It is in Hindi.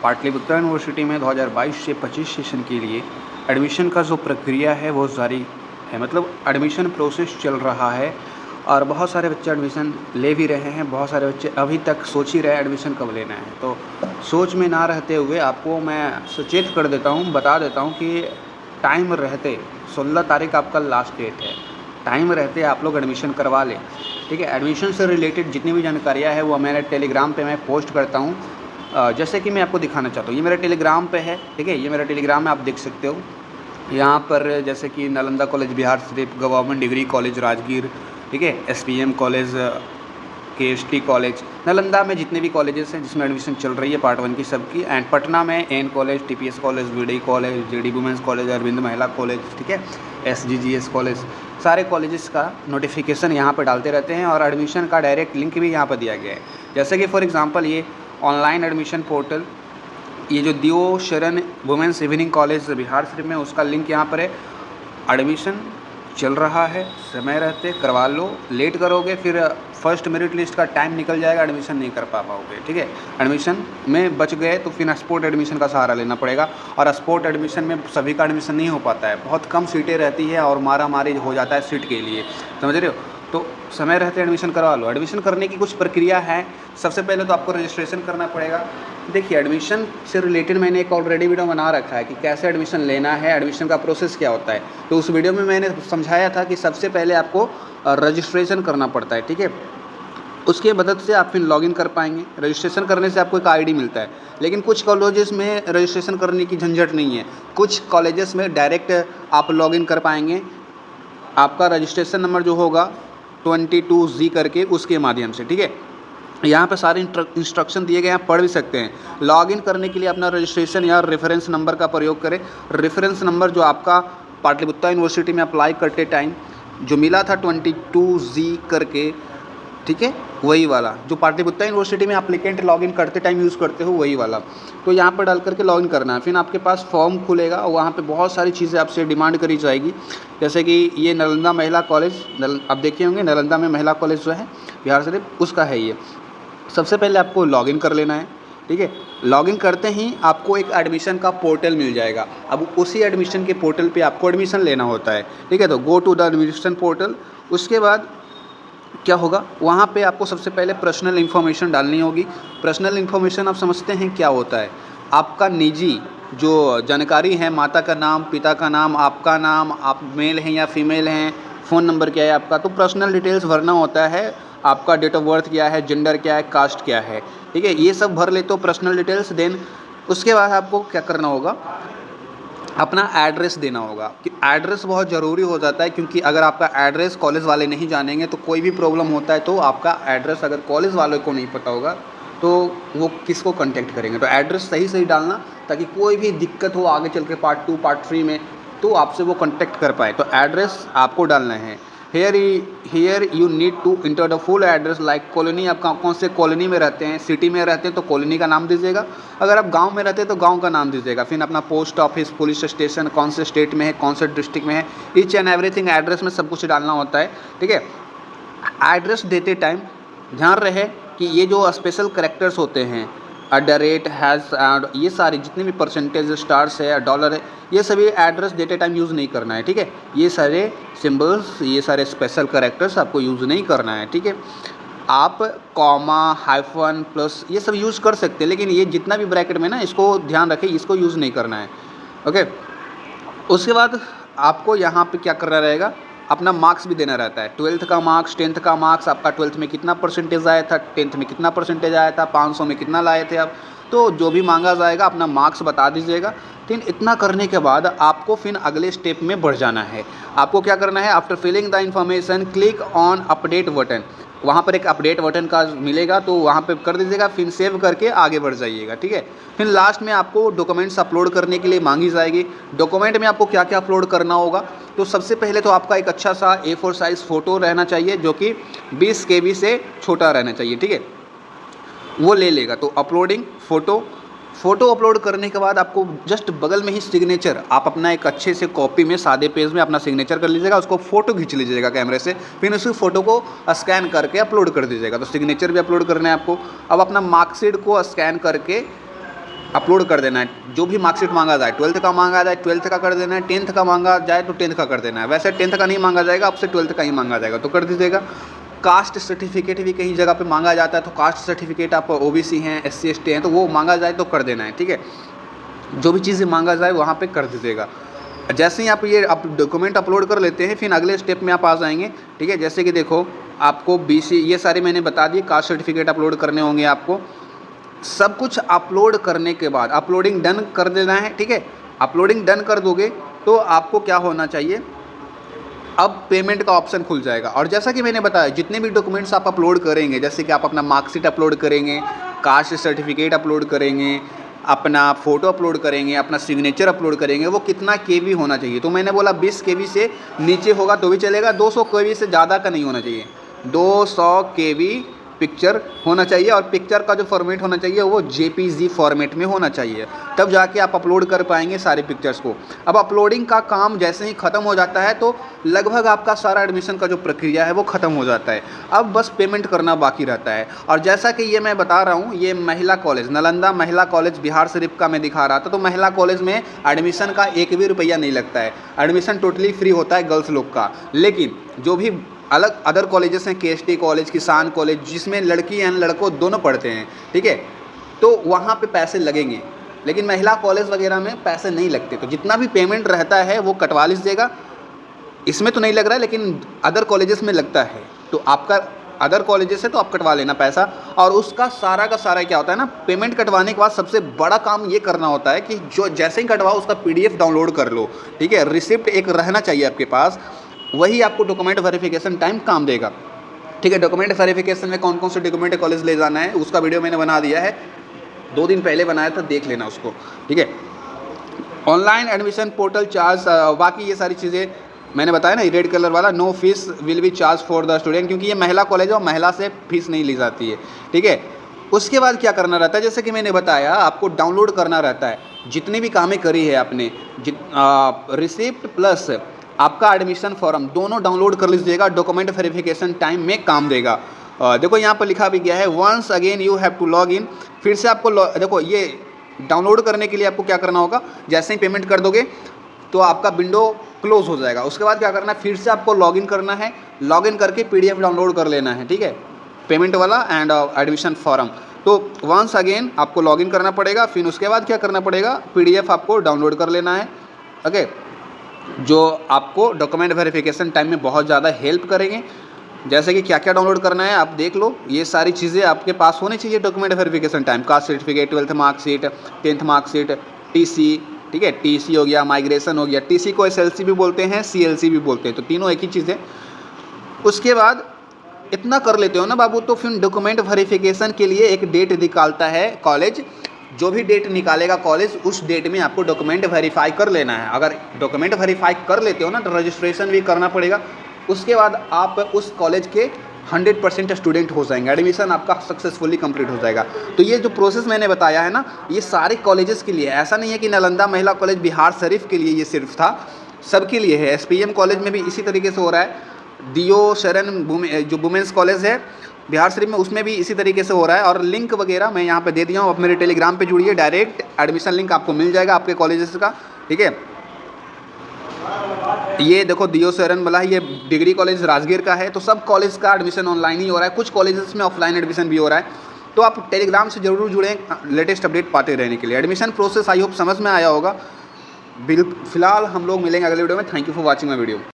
पाटलिपुत्र यूनिवर्सिटी में 2022 से 25 सेशन के लिए एडमिशन का जो प्रक्रिया है वो जारी है, मतलब एडमिशन प्रोसेस चल रहा है और बहुत सारे बच्चे एडमिशन ले भी रहे हैं। बहुत सारे बच्चे अभी तक सोच ही रहे हैं एडमिशन कब लेना है। तो सोच में ना रहते हुए आपको मैं सचेत कर देता हूँ, बता देता हूँ कि टाइम रहते 16 तारीख आपका लास्ट डेट है। टाइम रहते आप लोग एडमिशन करवा लें, ठीक है। एडमिशन से रिलेटेड जितनी भी जानकारियाँ है वो मेरे टेलीग्राम पे मैं पोस्ट करता हूँ। जैसे कि मैं आपको दिखाना चाहता हूँ, ये मेरे टेलीग्राम पे है, ठीक है। ये मेरा टेलीग्राम है, आप देख सकते हो। यहाँ पर जैसे कि Nalanda college Bihar Sharif, government degree college Rajgir, ठीक है, SPM college, KST college, Nalanda में जितने भी कॉलेजेस हैं जिसमें एडमिशन चल रही है पार्ट 1 की सबकी। एंड पटना में N college, TPS college, VD college, JD women's college, Arvind Mahila college, ठीक है, SGGS कॉलेज, सारे कॉलेजेस का नोटिफिकेशन यहाँ पर डालते रहते हैं और एडमिशन का डायरेक्ट लिंक भी यहाँ पर दिया गया है। जैसे कि फॉर एग्जांपल ये ऑनलाइन एडमिशन पोर्टल, ये जो दियो शरण women's evening college Bihar Sharif में, उसका लिंक यहाँ पर है। एडमिशन चल रहा है, समय रहते करवा लो। लेट करोगे फिर फर्स्ट मेरिट लिस्ट का टाइम निकल जाएगा, एडमिशन नहीं कर पाओगे, ठीक है। एडमिशन में बच गए तो फिर स्पोर्ट एडमिशन का सहारा लेना पड़ेगा और स्पोर्ट एडमिशन में सभी का एडमिशन नहीं हो पाता है, बहुत कम सीटें रहती है और मारा मारी हो जाता है सीट के लिए, समझ रहे हो। तो समय रहते एडमिशन करवा लो। एडमिशन करने की कुछ प्रक्रिया है। सबसे पहले तो आपको रजिस्ट्रेशन करना पड़ेगा। देखिए, एडमिशन से रिलेटेड मैंने एक ऑलरेडी वीडियो बना रखा है कि कैसे एडमिशन लेना है, एडमिशन का प्रोसेस क्या होता है। तो उस वीडियो में मैंने समझाया था कि सबसे पहले आपको रजिस्ट्रेशन करना पड़ता है, ठीक है। उसके मदद से आप फिर लॉगिन कर पाएंगे। रजिस्ट्रेशन करने से आपको एक ID मिलता है। लेकिन कुछ कॉलेजेस में रजिस्ट्रेशन करने की झंझट नहीं है। कुछ कॉलेजेस में डायरेक्ट आप लॉगिन कर पाएंगे। आपका रजिस्ट्रेशन नंबर जो होगा 22Z करके, उसके माध्यम से, ठीक है। यहाँ पे सारे इंस्ट्रक्शन दिए गए हैं, आप पढ़ भी सकते हैं। लॉगिन करने के लिए अपना रजिस्ट्रेशन या रेफरेंस नंबर का प्रयोग करें। रेफरेंस नंबर जो आपका पाटलिपुत्र यूनिवर्सिटी में अप्लाई करते टाइम जो मिला था 22Z करके, ठीक है, वही वाला जो पाटलिपुत्र यूनिवर्सिटी में एप्लीकेंट लॉगिन करते टाइम यूज़ करते हो, वही वाला। तो यहाँ पर डाल करके लॉगिन करना है। फिर आपके पास फॉर्म खुलेगा और वहाँ पे बहुत सारी चीज़ें आपसे डिमांड करी जाएगी। जैसे कि ये नालंदा महिला कॉलेज, आप देखे होंगे नालंदा में महिला कॉलेज जो है बिहार शरीफ, उसका है ये। सबसे पहले आपको लॉगिन कर लेना है, ठीक है। लॉगिन करते ही आपको एक एडमिशन का पोर्टल मिल जाएगा। अब उसी एडमिशन के पोर्टल पे आपको एडमिशन लेना होता है, ठीक है। तो go to the admission portal. उसके बाद क्या होगा, वहाँ पे आपको सबसे पहले पर्सनल इन्फॉर्मेशन डालनी होगी। पर्सनल इन्फॉर्मेशन आप समझते हैं क्या होता है? आपका निजी जो जानकारी है, माता का नाम, पिता का नाम, आपका नाम, आप मेल हैं या फीमेल हैं, फ़ोन नंबर क्या है आपका, तो पर्सनल डिटेल्स भरना होता है। आपका डेट ऑफ बर्थ क्या है, जेंडर क्या है, कास्ट क्या है, ठीक है, ये सब भर ले तो पर्सनल डिटेल्स। देन उसके बाद आपको क्या करना होगा, अपना एड्रेस देना होगा। कि एड्रेस बहुत ज़रूरी हो जाता है, क्योंकि अगर आपका एड्रेस कॉलेज वाले नहीं जानेंगे तो कोई भी प्रॉब्लम होता है। तो आपका एड्रेस अगर कॉलेज वालों को नहीं पता होगा तो वो किसको कांटेक्ट करेंगे। तो एड्रेस सही सही डालना, ताकि कोई भी दिक्कत हो आगे चल के पार्ट 2 पार्ट 3 में तो आपसे वो कांटेक्ट कर पाए। तो एड्रेस आपको डालना है। Here you need to enter the full address like colony. आप कौन से कॉलोनी में रहते हैं, सिटी में रहते हैं तो कॉलोनी का नाम दीजिएगा। अगर आप गांव में रहते हैं तो गांव का नाम दीजिएगा। फिर अपना पोस्ट ऑफिस, पुलिस स्टेशन, कौन से स्टेट में है, कौन से डिस्ट्रिक्ट में है, ईच एंड एवरीथिंग एड्रेस में सब कुछ डालना होता है, ठीक है। एड्रेस देते टाइम ध्यान रहे कि ये जो स्पेशल कैरेक्टर्स होते हैं, @ हैज़, ये सारी जितने भी परसेंटेज, स्टार्स है, डॉलर है, ये सभी एड्रेस देते टाइम यूज़ नहीं करना है, ठीक है। ये सारे सिंबल्स, ये सारे स्पेशल कैरेक्टर्स आपको यूज़ नहीं करना है, ठीक है। आप कॉमा, हाइफन, प्लस ये सब यूज़ कर सकते हैं, लेकिन ये जितना भी ब्रैकेट में ना, इसको ध्यान रखें, इसको यूज़ नहीं करना है, ओके। उसके बाद आपको यहाँ पे क्या करना रहेगा, अपना मार्क्स भी देना रहता है। 12th का मार्क्स, 10th का मार्क्स, आपका 12th में कितना परसेंटेज आया था, 10th में कितना परसेंटेज आया था, 500 में कितना लाए थे आप, तो जो भी मांगा जाएगा अपना मार्क्स बता दीजिएगा। फिर इतना करने के बाद आपको फिर अगले स्टेप में बढ़ जाना है। आपको क्या करना है, after filling the information click on update button. वहाँ पर एक अपडेट बटन का मिलेगा, तो वहाँ पे कर दीजिएगा, फिर सेव करके आगे बढ़ जाइएगा, ठीक है। फिर लास्ट में आपको डॉक्यूमेंट्स अपलोड करने के लिए मांगी जाएगी। डॉक्यूमेंट में आपको क्या क्या अपलोड करना होगा, तो सबसे पहले तो आपका एक अच्छा सा A4 साइज़ फ़ोटो रहना चाहिए, जो कि 20 KB से छोटा रहना चाहिए, ठीक है, वो ले लेगा। तो अपलोडिंग फ़ोटो अपलोड करने के बाद आपको जस्ट बगल में ही सिग्नेचर, आप अपना एक अच्छे से कॉपी में सादे पेज में अपना सिग्नेचर कर लीजिएगा, उसको फ़ोटो खींच लीजिएगा कैमरे से, फिर उसी फ़ोटो को स्कैन करके अपलोड कर दीजिएगा। तो सिग्नेचर भी अपलोड करना है आपको। अब अपना मार्कशीट को स्कैन करके अपलोड कर देना है। जो भी मार्कशीट मांगा जाए, 12th का मांगा जाए 12th का कर देना है, 10th का मांगा जाए तो 10th का कर देना है। वैसे 10th का नहीं मांगा जाएगा, आपसे 12th का ही मांगा जाएगा तो कर दीजिएगा। कास्ट सर्टिफिकेट भी कहीं जगह पे मांगा जाता है, तो कास्ट सर्टिफिकेट आप ओबीसी हैं, SC ST हैं तो वो मांगा जाए तो कर देना है, ठीक है। जो भी चीज़ें मांगा जाए वहाँ पे कर दीजिएगा। जैसे ही आप ये डॉक्यूमेंट अपलोड कर लेते हैं, फिर अगले स्टेप में आप आ जाएंगे, ठीक है। जैसे कि देखो आपको BC ये सारे मैंने बता दिए, कास्ट सर्टिफिकेट अपलोड करने होंगे आपको। सब कुछ अपलोड करने के बाद अपलोडिंग डन कर देना है, ठीक है। अपलोडिंग डन कर दोगे तो आपको क्या होना चाहिए, अब पेमेंट का ऑप्शन खुल जाएगा। और जैसा कि मैंने बताया, जितने भी डॉक्यूमेंट्स आप अपलोड करेंगे, जैसे कि आप अपना मार्कशीट अपलोड करेंगे, कास्ट सर्टिफिकेट अपलोड करेंगे, अपना फ़ोटो अपलोड करेंगे, अपना सिग्नेचर अपलोड करेंगे, वो कितना KB होना चाहिए। तो मैंने बोला 20 KB से नीचे होगा तो भी चलेगा, 200 KB से ज़्यादा का नहीं होना चाहिए। 200 KB पिक्चर होना चाहिए, और पिक्चर का जो फॉर्मेट होना चाहिए वो JPG फॉर्मेट में होना चाहिए, तब जाके आप अपलोड कर पाएंगे सारे पिक्चर्स को। अब अपलोडिंग का काम जैसे ही ख़त्म हो जाता है तो लगभग आपका सारा एडमिशन का जो प्रक्रिया है वो ख़त्म हो जाता है। अब बस पेमेंट करना बाकी रहता है। और जैसा कि ये मैं बता रहा हूँ, ये महिला कॉलेज, नालंदा महिला कॉलेज बिहार शरीफ का मैं दिखा रहा था। तो महिला कॉलेज में एडमिशन का 1 भी रुपया नहीं लगता है, एडमिशन टोटली फ्री होता है गर्ल्स लोग का। लेकिन जो भी अलग अदर कॉलेजेस हैं, KST कॉलेज, किसान कॉलेज, जिसमें लड़की एंड लड़कों दोनों पढ़ते हैं, ठीक है, तो वहाँ पे पैसे लगेंगे। लेकिन महिला कॉलेज वगैरह में पैसे नहीं लगते, तो जितना भी पेमेंट रहता है वो कटवा लीजिएगा। इसमें तो नहीं लग रहा है, लेकिन अदर कॉलेजेस में लगता है, तो आपका अदर कॉलेजेस है तो आप कटवा लेना पैसा। और उसका सारा का सारा क्या होता है ना, पेमेंट कटवाने के बाद सबसे बड़ा काम ये करना होता है कि जो जैसे ही कटवाओ उसका PDF डाउनलोड कर लो, ठीक है। रिसिप्ट एक रहना चाहिए आपके पास, वही आपको डॉक्यूमेंट वेरिफिकेशन टाइम काम देगा, ठीक है। डॉक्यूमेंट वेरिफिकेशन में कौन कौन से डॉक्यूमेंट कॉलेज ले जाना है उसका वीडियो मैंने बना दिया है, 2 दिन पहले बनाया था, देख लेना उसको, ठीक है। ऑनलाइन एडमिशन पोर्टल चार्ज, बाकी ये सारी चीज़ें मैंने बताया ना, रेड कलर वाला, no fees will be charge for the student, क्योंकि ये महिला कॉलेज है और महिला से फीस नहीं ली जाती है, ठीक है। उसके बाद क्या करना रहता है, जैसे कि मैंने बताया, आपको डाउनलोड करना रहता है जितनी भी कामें करी है आपने, रिसिप्ट प्लस आपका एडमिशन फॉर्म दोनों डाउनलोड कर लीजिएगा। डॉक्यूमेंट वेरिफिकेशन टाइम में काम देगा। देखो यहाँ पर लिखा भी गया है, once again you have to log in. फिर से आपको देखो ये डाउनलोड करने के लिए आपको क्या करना होगा, जैसे ही पेमेंट कर दोगे तो आपका विंडो क्लोज हो जाएगा। उसके बाद क्या करना है, फिर से आपको लॉगिन करना है, लॉगिन करके PDF डाउनलोड कर लेना है, ठीक है, पेमेंट वाला एंड एडमिशन फॉर्म। तो वंस अगेन आपको लॉगिन करना पड़ेगा, फिर उसके बाद क्या करना पड़ेगा, PDF आपको डाउनलोड कर लेना है, ओके, जो आपको डॉक्यूमेंट वेरिफिकेशन टाइम में बहुत ज़्यादा हेल्प करेंगे। जैसे कि क्या क्या डाउनलोड करना है आप देख लो, ये सारी चीज़ें आपके पास होनी चाहिए document verification time. Caste certificate, 12th marksheet, 10th marksheet, TC, ठीक है, TC हो गया, माइग्रेशन हो गया, TC को SLC भी बोलते हैं, CLC भी बोलते हैं, तो तीनों एक ही चीज़ है। उसके बाद इतना कर लेते हो ना बाबू, तो फिर डॉक्यूमेंट वेरिफिकेशन के लिए एक डेट निकालता है कॉलेज। जो भी डेट निकालेगा कॉलेज, उस डेट में आपको डॉक्यूमेंट वेरीफाई कर लेना है। अगर डॉक्यूमेंट वेरीफाई कर लेते हो ना तो रजिस्ट्रेशन भी करना पड़ेगा। उसके बाद आप उस कॉलेज के 100% स्टूडेंट हो जाएंगे, एडमिशन आपका सक्सेसफुली कंप्लीट हो जाएगा। तो ये जो प्रोसेस मैंने बताया है ना, ये सारे कॉलेजेस के लिए, ऐसा नहीं है कि नालंदा महिला कॉलेज बिहार शरीफ के लिए ये सिर्फ था, सबके लिए है। SPM कॉलेज में भी इसी तरीके से हो रहा है, दियो शरण जो वुमेंस कॉलेज है बिहार शरीफ में, उसमें भी इसी तरीके से हो रहा है। और लिंक वगैरह मैं यहाँ पे दे दिया हूँ, आप मेरे टेलीग्राम पे जुड़िए, डायरेक्ट एडमिशन लिंक आपको मिल जाएगा आपके कॉलेजेस का, ठीक है। ये देखो दियो शरण वाला, ये डिग्री कॉलेज राजगीर का है। तो सब कॉलेज का एडमिशन ऑनलाइन ही हो रहा है, कुछ कॉलेजेस में ऑफलाइन एडमिशन भी हो रहा है। तो आप टेलीग्राम से जरूर जुड़ें लेटेस्ट अपडेट पाते रहने के लिए। एडमिशन प्रोसेस आई होप समझ में आया होगा। फिलहाल हम लोग मिलेंगे अगले वीडियो में। Thank you for watching my video.